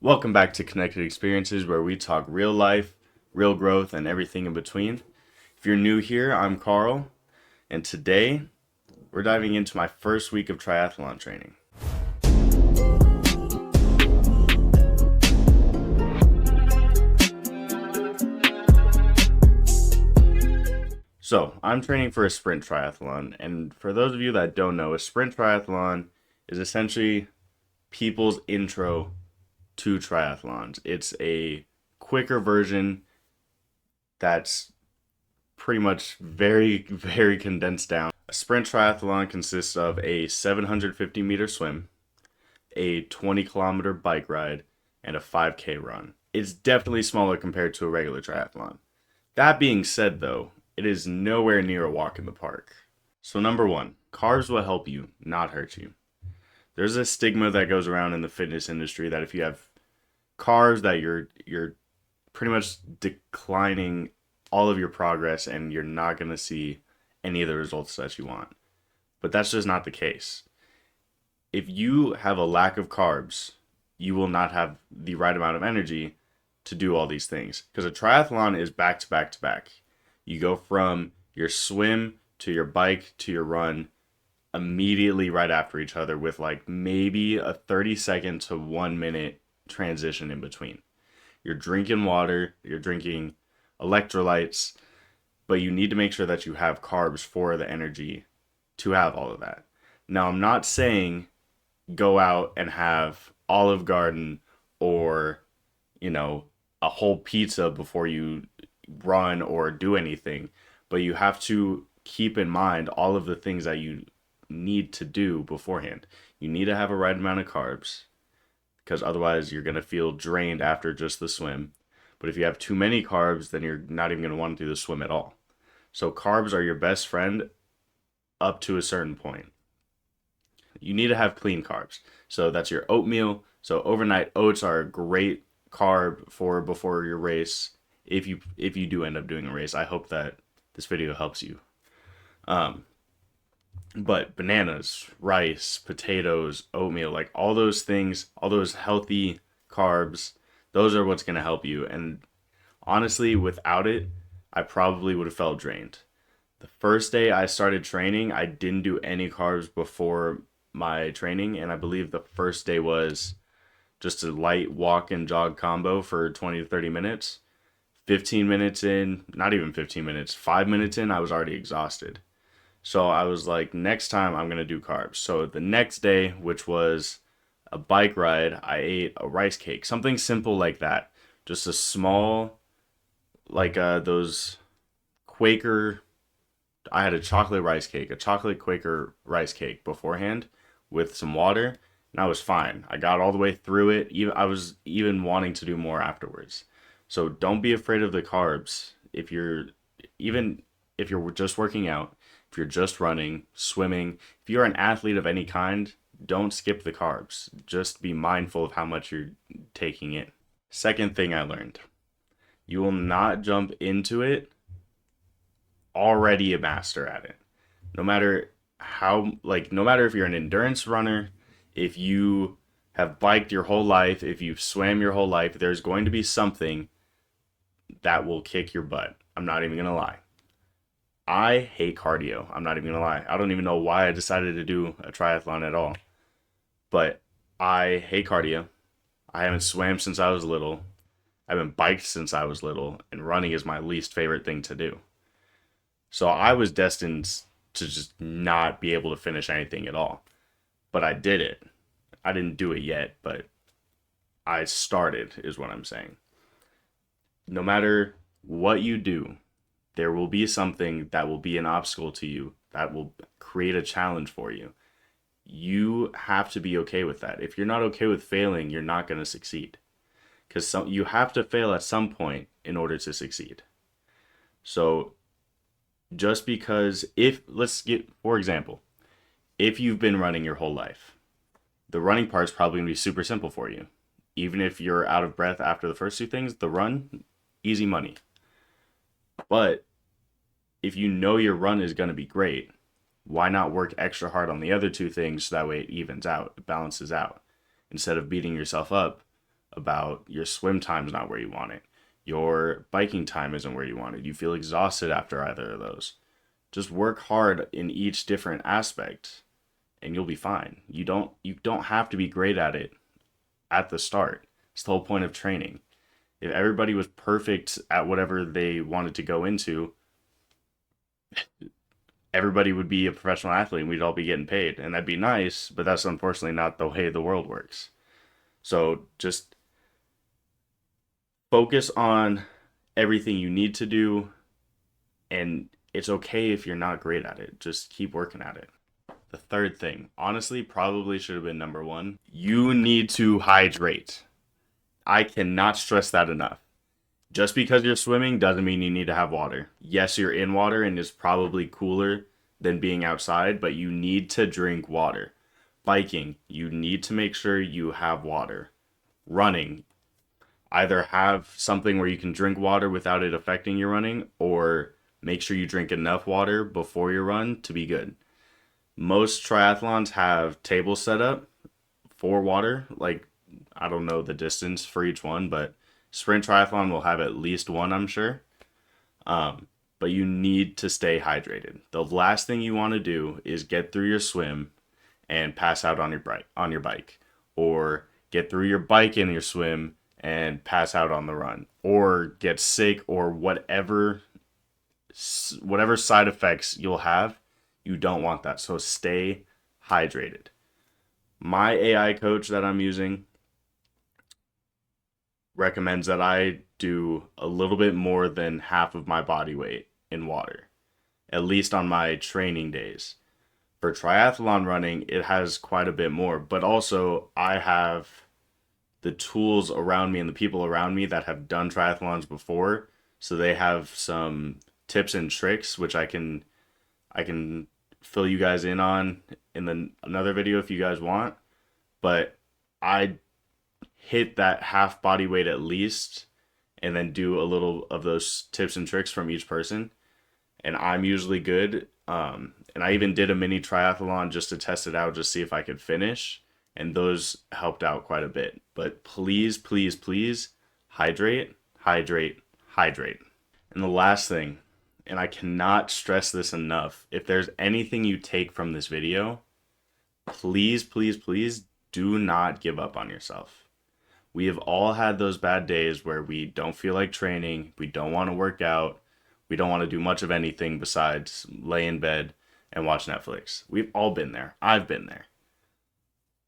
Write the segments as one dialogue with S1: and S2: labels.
S1: Welcome back to Connected Experiences, where we talk real life, real growth, and everything in between. If you're new here, I'm Carl, and today we're diving into my first week of triathlon training. So, I'm training for a sprint triathlon, and for those of you that don't know, a sprint triathlon is essentially people's intro to triathlons. It's a quicker version that's pretty much very condensed down. A sprint triathlon consists of a 750-meter swim, a 20-kilometer bike ride, and a 5K run. It's definitely smaller compared to a regular triathlon. That being said, though, it is nowhere near a walk in the park. So, number one, carbs will help you, not hurt you. There's a stigma that goes around in the fitness industry that if you have carbs, that you're pretty much declining all of your progress and you're not going to see any of the results that you want. But that's just not the case. If you have a lack of carbs, you will not have the right amount of energy to do all these things. Because a triathlon is back to back to back. You go from your swim to your bike to your run immediately right after each other with like maybe a 30-second to 1 minute transition in between. You're drinking water, you're drinking electrolytes, but you need to make sure that you have carbs for the energy to have all of that. Now, I'm not saying go out and have Olive Garden or, a whole pizza before you run or do anything, but you have to keep in mind all of the things that you need to do beforehand. You need to have a right amount of carbs because otherwise you're going to feel drained after just the swim. But if you have too many carbs, then you're not even going to want to do the swim at all. So carbs are your best friend up to a certain point. You need to have clean carbs. So that's your oatmeal. So overnight oats are a great carb for before your race. If you do end up doing a race, I hope that this video helps you. But bananas, rice, potatoes, oatmeal, like all those things, all those healthy carbs, those are what's going to help you. And honestly, without it, I probably would have felt drained. The first day I started training, I didn't do any carbs before my training. And I believe the first day was just a light walk and jog combo for 20 to 30 minutes. 15 minutes in, not even 15 minutes, 5 minutes in, I was already exhausted. So I was like, next time I'm going to do carbs. So the next day, which was a bike ride, I ate a rice cake, something simple like that. Just a small, like those Quaker, I had a chocolate rice cake, a chocolate Quaker rice cake beforehand with some water, and I was fine. I got all the way through it. I was even wanting to do more afterwards. So don't be afraid of the carbs. Even if you're just working out, if you're just running, swimming, if you're an athlete of any kind, don't skip the carbs. Just be mindful of how much you're taking in. Second thing I learned, you will not jump into it already a master at it. No matter no matter if you're an endurance runner, if you have biked your whole life, if you've swam your whole life, there's going to be something that will kick your butt. I'm not even going to lie. I hate cardio. I'm not even going to lie. I don't even know why I decided to do a triathlon at all. But I hate cardio. I haven't swam since I was little. I haven't biked since I was little. And running is my least favorite thing to do. So I was destined to just not be able to finish anything at all. But I did it. I didn't do it yet, but I started, is what I'm saying. No matter what you do, there will be something that will be an obstacle to you that will create a challenge for you. You have to be okay with that. If you're not okay with failing, you're not going to succeed. Because you have to fail at some point in order to succeed. So just because for example, if you've been running your whole life, the running part's probably going to be super simple for you. Even if you're out of breath after the first two things, the run, easy money. But if you know your run is going to be great, why not work extra hard on the other two things so that way it evens out, it balances out, instead of beating yourself up about your swim time's not where you want it. Your biking time isn't where you want it. You feel exhausted after either of those. Just work hard in each different aspect and you'll be fine. You don't have to be great at it at the start. It's the whole point of training. If everybody was perfect at whatever they wanted to go into, everybody would be a professional athlete and we'd all be getting paid. And that'd be nice, but that's unfortunately not the way the world works. So just focus on everything you need to do, and it's okay if you're not great at it. Just keep working at it. The third thing, honestly, probably should have been number one. You need to hydrate. I cannot stress that enough. Just because you're swimming doesn't mean you need to have water. Yes, you're in water and it's probably cooler than being outside, but you need to drink water. Biking, you need to make sure you have water. Running, either have something where you can drink water without it affecting your running, or make sure you drink enough water before your run to be good. Most triathlons have tables set up for water. Like, I don't know the distance for each one, but sprint triathlon will have at least one, I'm sure. But you need to stay hydrated. The last thing you want to do is get through your swim and pass out on your bike, or get through your bike and your swim and pass out on the run, or get sick, or whatever side effects you'll have. You don't want that. So stay hydrated. My AI coach that I'm using recommends that I do a little bit more than half of my body weight in water, at least on my training days. For triathlon running, it has quite a bit more, but also I have the tools around me and the people around me that have done triathlons before, so they have some tips and tricks which I can fill you guys in on in another video if you guys want. But I hit that half body weight at least, and then do a little of those tips and tricks from each person, and I'm usually good. And I even did a mini triathlon just to test it out, just see if I could finish, and those helped out quite a bit. But please, please, please hydrate, hydrate, hydrate. And the last thing, and I cannot stress this enough, if there's anything you take from this video, please, please, please do not give up on yourself. We have all had those bad days where we don't feel like training, we don't want to work out, we don't want to do much of anything besides lay in bed and watch Netflix. We've all been there. I've been there.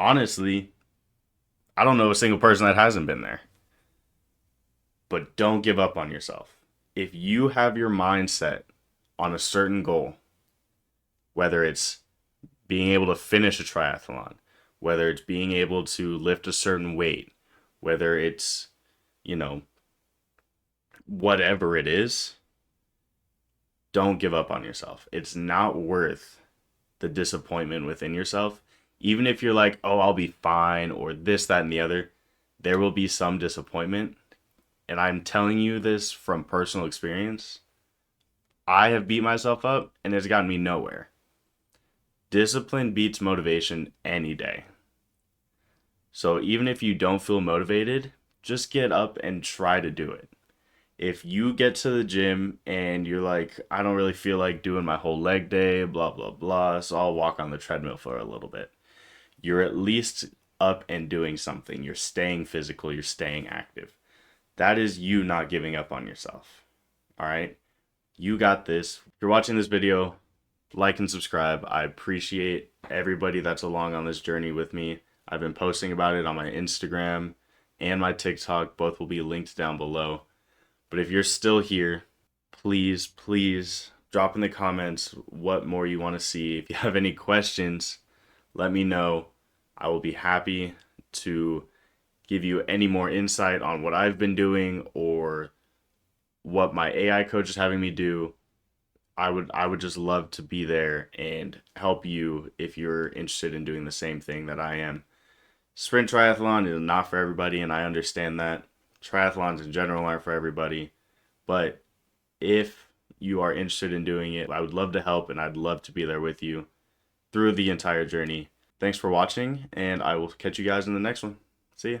S1: Honestly, I don't know a single person that hasn't been there. But don't give up on yourself. If you have your mindset on a certain goal, whether it's being able to finish a triathlon, whether it's being able to lift a certain weight, whether it's, whatever it is, don't give up on yourself. It's not worth the disappointment within yourself. Even if you're like, oh, I'll be fine, or this, that, and the other, there will be some disappointment. And I'm telling you this from personal experience. I have beat myself up and it's gotten me nowhere. Discipline beats motivation any day. So even if you don't feel motivated, just get up and try to do it. If you get to the gym and you're like, I don't really feel like doing my whole leg day, blah, blah, blah, so I'll walk on the treadmill for a little bit. You're at least up and doing something. You're staying physical. You're staying active. That is you not giving up on yourself. All right? You got this. If you're watching this video, like and subscribe. I appreciate everybody that's along on this journey with me. I've been posting about it on my Instagram and my TikTok. Both will be linked down below. But if you're still here, please, please drop in the comments what more you want to see. If you have any questions, let me know. I will be happy to give you any more insight on what I've been doing or what my AI coach is having me do. I would just love to be there and help you if you're interested in doing the same thing that I am. Sprint triathlon is not for everybody, and I understand that. Triathlons in general aren't for everybody. But if you are interested in doing it, I would love to help, and I'd love to be there with you through the entire journey. Thanks for watching, and I will catch you guys in the next one. See ya.